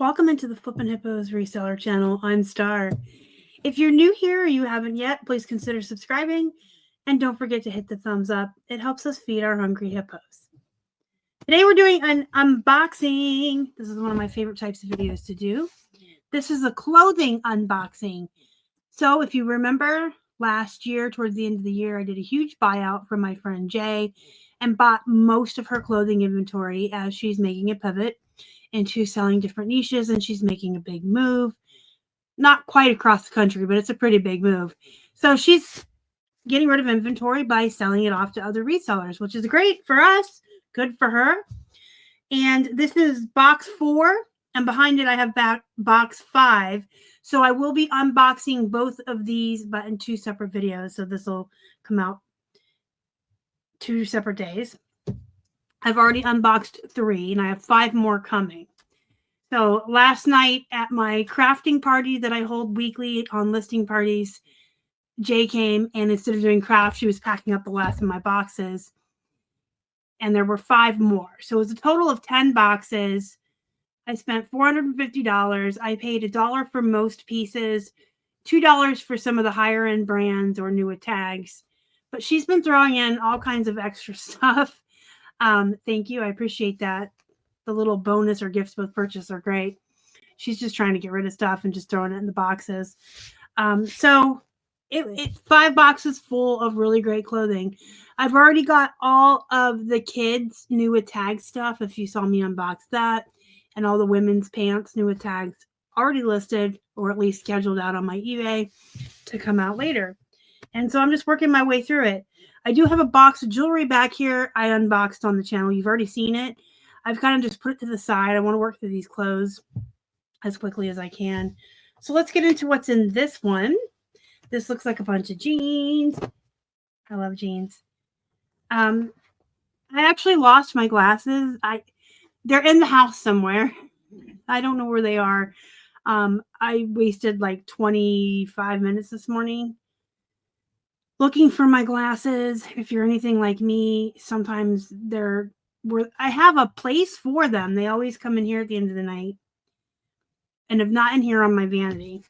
Welcome into the Flippin' Hippos reseller channel. I'm Star. If you're new here or you haven't yet, please consider subscribing and don't forget to hit the thumbs up. It helps us feed our hungry hippos. Today we're doing an unboxing. This is one of my favorite types of videos to do. This is a clothing unboxing. So if you remember last year, towards the end of the year, I did a huge buyout from my friend Jay and bought most of her clothing inventory as she's making a pivot into selling different niches, and she's making a big move. Not quite across the country, but it's a pretty big move. So she's getting rid of inventory by selling it off to other resellers, which is great for us, good for her. And this is box 4, and behind it I have box 5. So I will be unboxing both of these, but in 2 separate videos. So this will come out 2 separate days. I've already unboxed 3, and I have 5 more coming. So last night at my crafting party that I hold weekly on listing parties, Jay came, and instead of doing craft, she was packing up the last of my boxes. And there were 5 more. So it was a total of 10 boxes. I spent $450. I paid $1 for most pieces, $2 for some of the higher end brands or newer tags. But she's been throwing in all kinds of extra stuff. Thank you. I appreciate that. The little bonus or gifts with purchase are great. She's just trying to get rid of stuff and just throwing it in the boxes. So it's 5 boxes full of really great clothing. I've already got all of the kids' new with tag stuff, if you saw me unbox that, and all the women's pants new with tags already listed or at least scheduled out on my eBay to come out later. And so I'm just working my way through it. I do have a box of jewelry back here I unboxed on the channel. You've already seen it. I've kind of just put it to the side. I want to work through these clothes as quickly as I can. So let's get into what's in this one. This looks like a bunch of jeans. I love jeans. I actually lost my glasses. They're in the house somewhere. I don't know where they are. I wasted like 25 minutes this morning looking for my glasses. If you're anything like me, sometimes I have a place for them. They always come in here at the end of the night. And if not in here on my vanity.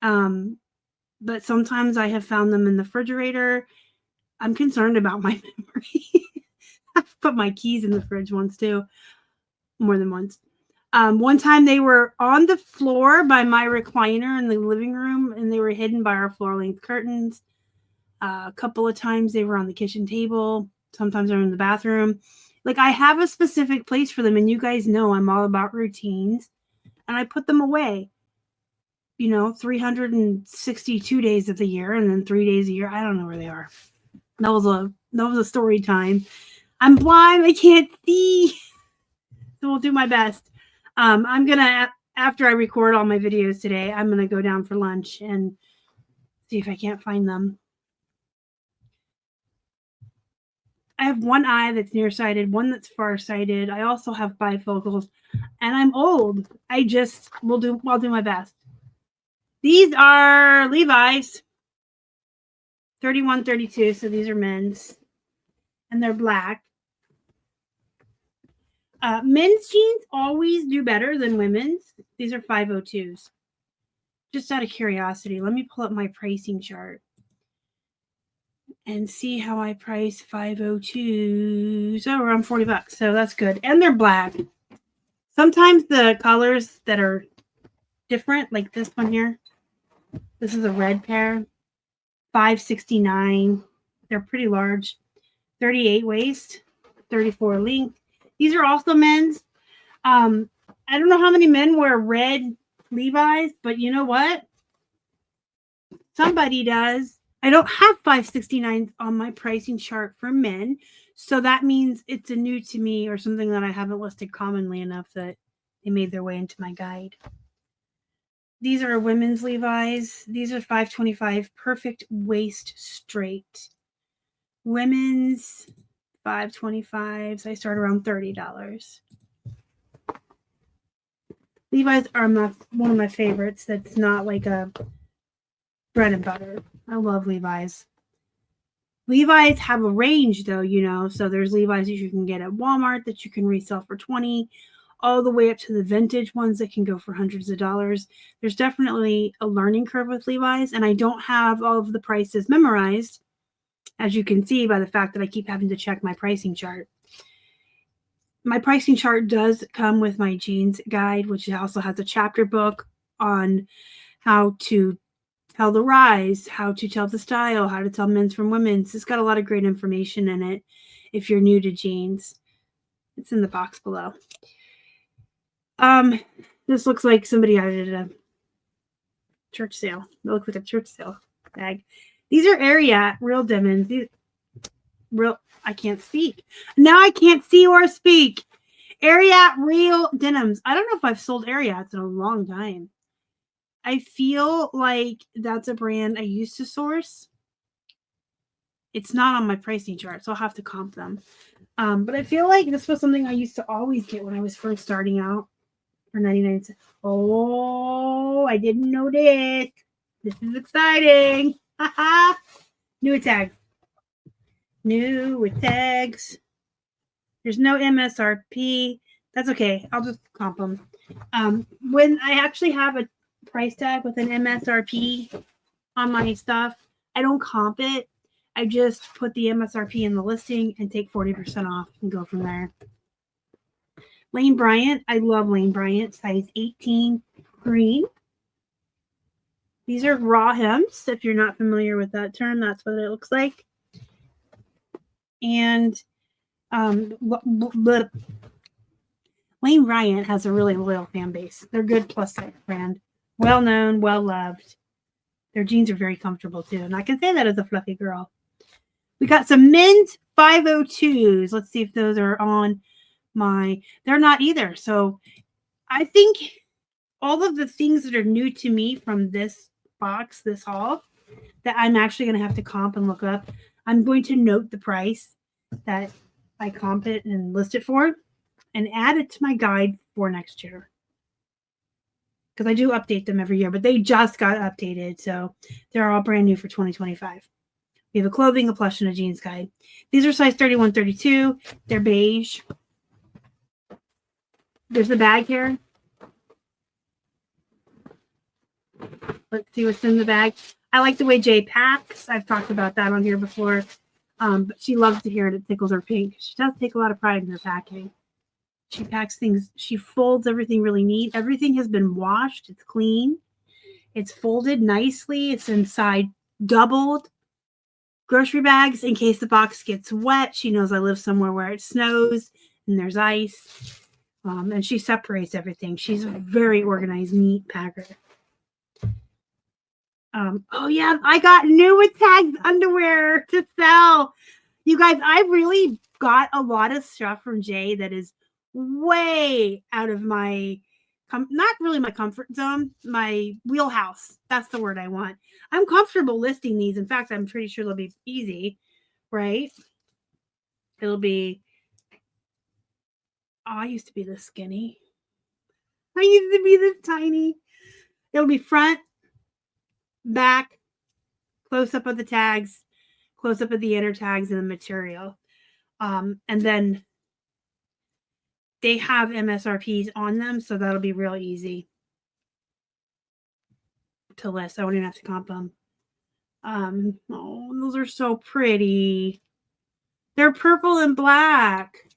But sometimes I have found them in the refrigerator. I'm concerned about my memory. I've put my keys in the fridge once too. More than once. One time they were on the floor by my recliner in the living room, and they were hidden by our floor-length curtains. A couple of times they were on the kitchen table. Sometimes they're in the bathroom. Like, I have a specific place for them, and you guys know I'm all about routines, and I put them away. 362 days of the year, and then 3 days a year. I don't know where they are. That was a story time. I'm blind. I can't see. So we'll do my best. I'm gonna, after I record all my videos today, I'm gonna go down for lunch and see if I can't find them. I have one eye that's nearsighted, one that's farsighted. I also have bifocals, and I'm old. I'll do my best. These are Levi's 31, 32. So these are men's, and they're black. Men's jeans always do better than women's. These are 502s. Just out of curiosity, let me pull up my pricing chart and see how I price 502s. Oh, around $40. So that's good. And they're black. Sometimes the colors that are different, like this one here. This is a red pair. $5.69. They're pretty large. 38 waist, 34 length. These are also men's. I don't know how many men wear red Levi's, but you know what? Somebody does. I don't have 5.69 on my pricing chart for men, so that means it's a new to me or something that I haven't listed commonly enough that they made their way into my guide. These are women's Levi's. These are 5.25, perfect waist straight. Women's 5.25. I start around $30. Levi's are one of my favorites. That's not like a bread and butter. I love Levi's. Levi's have a range though, so there's Levi's that you can get at Walmart that you can resell for $20, all the way up to the vintage ones that can go for hundreds of dollars. There's definitely a learning curve with Levi's, and I don't have all of the prices memorized, as you can see by the fact that I keep having to check my pricing chart. My pricing chart does come with my jeans guide, which also has a chapter book on how to tell the rise, how to tell the style, how to tell men's from women's. It's got a lot of great information in it if you're new to jeans. It's in the box below. This looks like somebody added a church sale. It looks like a church sale bag. These are Ariat real denims. These real, I can't speak. Now I can't see or speak. Ariat real denims. I don't know if I've sold Ariats in a long time. I feel like that's a brand I used to source. It's not on my pricing chart, so I'll have to comp them. But I feel like this was something I used to always get when I was first starting out for 99 cents. Oh, I didn't know this. This is exciting. New tags. New tags. There's no MSRP. That's okay. I'll just comp them. When I actually have a price tag with an MSRP on my stuff, I don't comp it. I just put the MSRP in the listing and take 40% off and go from there. Lane Bryant. I love Lane Bryant. Size 18 green. These are raw hems. If you're not familiar with that term, that's what it looks like. And Lane Bryant has a really loyal fan base. They're a good plus size brand. Well known, well loved. Their jeans are very comfortable too. And I can say that as a fluffy girl. We got some men's 502s. Let's see if those are on my. They're not either. So I think all of the things that are new to me from this box, this haul, that I'm actually going to have to comp and look up. I'm going to note the price that I comp it and list it for and add it to my guide for next year. Because I do update them every year, but they just got updated. So they're all brand new for 2025. We have a clothing, a plush, and a jeans guide. These are size 31, 32. They're beige. There's the bag here. Let's see what's in the bag. I like the way Jay packs. I've talked about that on here before. But she loves to hear it. It tickles her pink. She does take a lot of pride in her packing. She packs things. She folds everything really neat. Everything has been washed. It's clean. It's folded nicely. It's inside doubled grocery bags in case the box gets wet. She knows I live somewhere where it snows and there's ice. And she separates everything. She's a very organized, neat packer. Oh yeah, I got new tagged underwear to sell. You guys, I really got a lot of stuff from Jay that is way out of my, not really my comfort zone, my wheelhouse. That's the word I want. I'm comfortable listing these. In fact, I'm pretty sure they'll be easy, right? It'll be, oh, I used to be this skinny. I used to be this tiny. It'll be front, back, close up of the tags, close up of the inner tags and the material. And then they have MSRPs on them, so that'll be real easy to list. I won't even have to comp them. Oh, those are so pretty. They're purple and black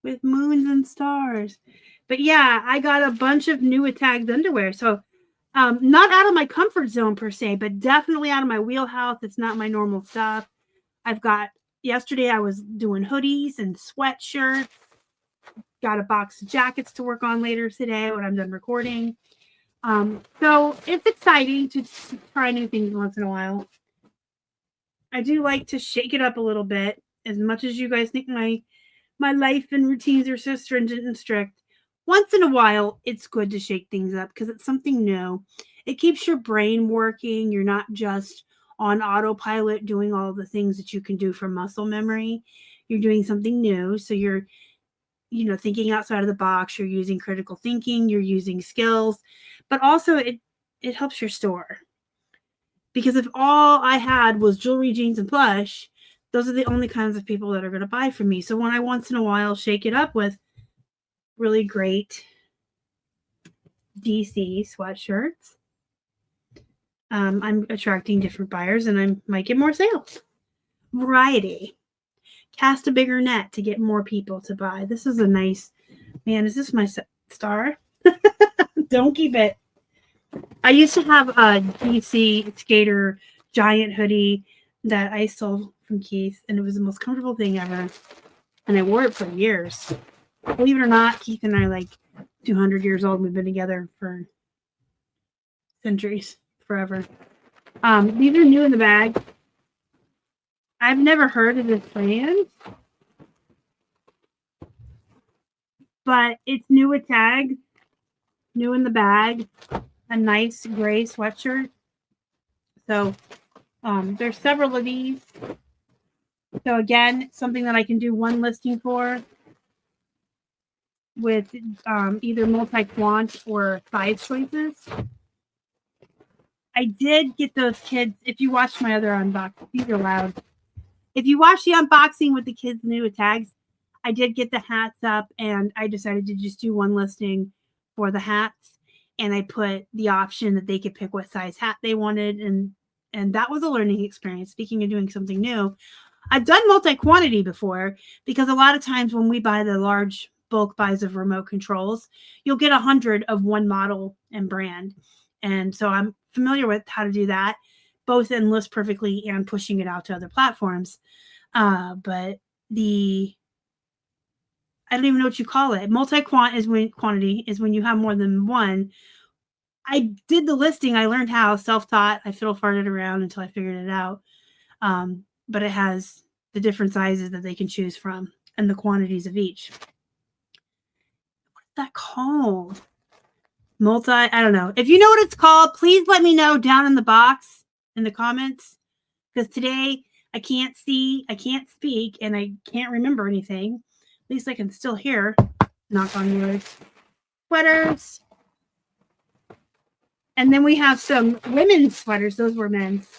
with moons and stars. But yeah, I got a bunch of new tagged underwear. So not out of my comfort zone per se, but definitely out of my wheelhouse. It's not my normal stuff. I've got, yesterday I was doing hoodies and sweatshirts. Got a box of jackets to work on later today when I'm done recording. So it's exciting to try new things once in a while. I do like to shake it up a little bit. As much as you guys think my life and routines are so stringent and strict, once in a while, it's good to shake things up because it's something new. It keeps your brain working. You're not just on autopilot doing all the things that you can do from muscle memory. You're doing something new. So you're, thinking outside of the box. You're using critical thinking. You're using skills. But also, it helps your store. Because if all I had was jewelry, jeans, and plush, those are the only kinds of people that are going to buy from me. So when I once in a while shake it up with really great DC sweatshirts. I'm attracting different buyers and I might get more sales. Variety. Cast a bigger net to get more people to buy. This is a nice, man, is this my star? Don't keep it. I used to have a DC skater giant hoodie that I stole from Keith, and it was the most comfortable thing ever. And I wore it for years. Believe it or not, Keith and I are like 200 years old. We've been together for centuries, forever. These are new in the bag. I've never heard of this brand, but it's new with tags, new in the bag, a nice gray sweatshirt. So there's several of these. So again, something that I can do one listing for with either multi-quant or size choices. I did get those kids. If you watched my other unboxing, these are loud. If you watch the unboxing with the kids new with tags, I did get the hats up and I decided to just do one listing for the hats. And I put the option that they could pick what size hat they wanted. And that was a learning experience. Speaking of doing something new, I've done multi-quantity before because a lot of times when we buy the large bulk buys of remote controls, you'll get 100 of one model and brand. And so I'm familiar with how to do that, both in List Perfectly and pushing it out to other platforms. But I don't even know what you call it. Multi-quant is quantity is when you have more than one. I did the listing. I learned how, self-taught. I fiddle farted around until I figured it out. But it has the different sizes that they can choose from and the quantities of each. What's that called? I don't know. If you know what it's called, please let me know down in the box in the comments. Because today I can't see, I can't speak, and I can't remember anything. At least I can still hear. Knock on wood. Sweaters. And then we have some women's sweaters. Those were men's.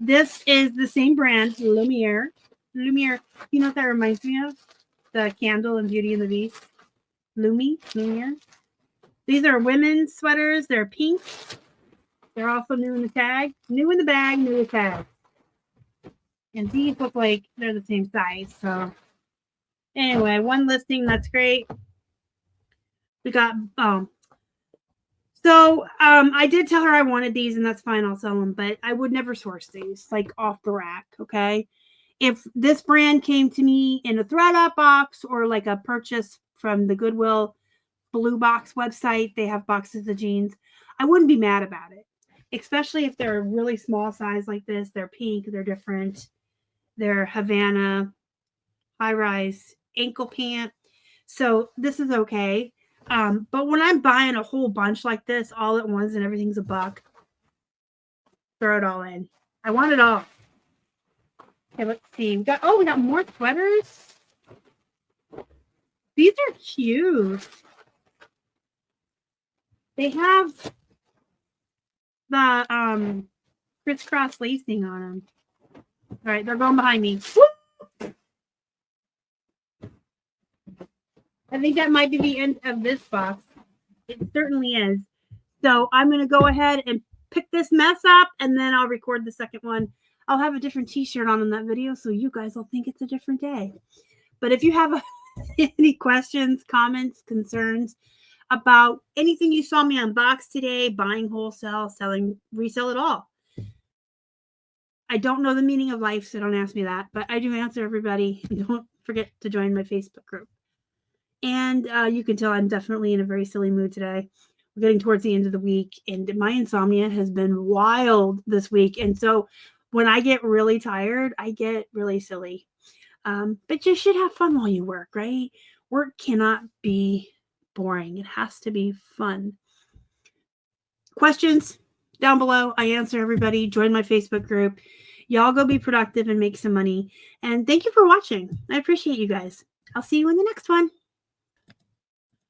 This is the same brand, Lumiere. Lumiere. You know what that reminds me of? The candle in Beauty and the Beast. Lumiere. These are women's sweaters. They're pink. They're also new in the tag. New in the bag, new in the tag. And these look like they're the same size. So anyway, one listing. That's great. We got, I did tell her I wanted these, and that's fine. I'll sell them, but I would never source these like off the rack. Okay. If this brand came to me in a ThredUp box or like a purchase from the Goodwill Blue Box website, they have boxes of jeans, I wouldn't be mad about it, especially if they're a really small size like this. They're pink, they're different, they're Havana, high rise, ankle pant. So this is okay. But when I'm buying a whole bunch like this all at once and everything's $1, throw it all in. I want it all. Okay, let's see. We got more sweaters. These are cute. They have the crisscross lacing on them. All right, they're going behind me. Woo! I think that might be the end of this box. It certainly is. So I'm going to go ahead and pick this mess up, and then I'll record the second one. I'll have a different t-shirt on in that video, so you guys will think it's a different day. But if you have any questions, comments, concerns about anything you saw me unbox today, buying wholesale, selling, resell it all. I don't know the meaning of life, so don't ask me that. But I do answer everybody. Don't forget to join my Facebook group. And you can tell I'm definitely in a very silly mood today. We're getting towards the end of the week, and my insomnia has been wild this week. And so when I get really tired, I get really silly. But you should have fun while you work, right? Work cannot be boring. It has to be fun. Questions down below. I answer everybody. Join my Facebook group. Y'all go be productive and make some money. And thank you for watching. I appreciate you guys. I'll see you in the next one.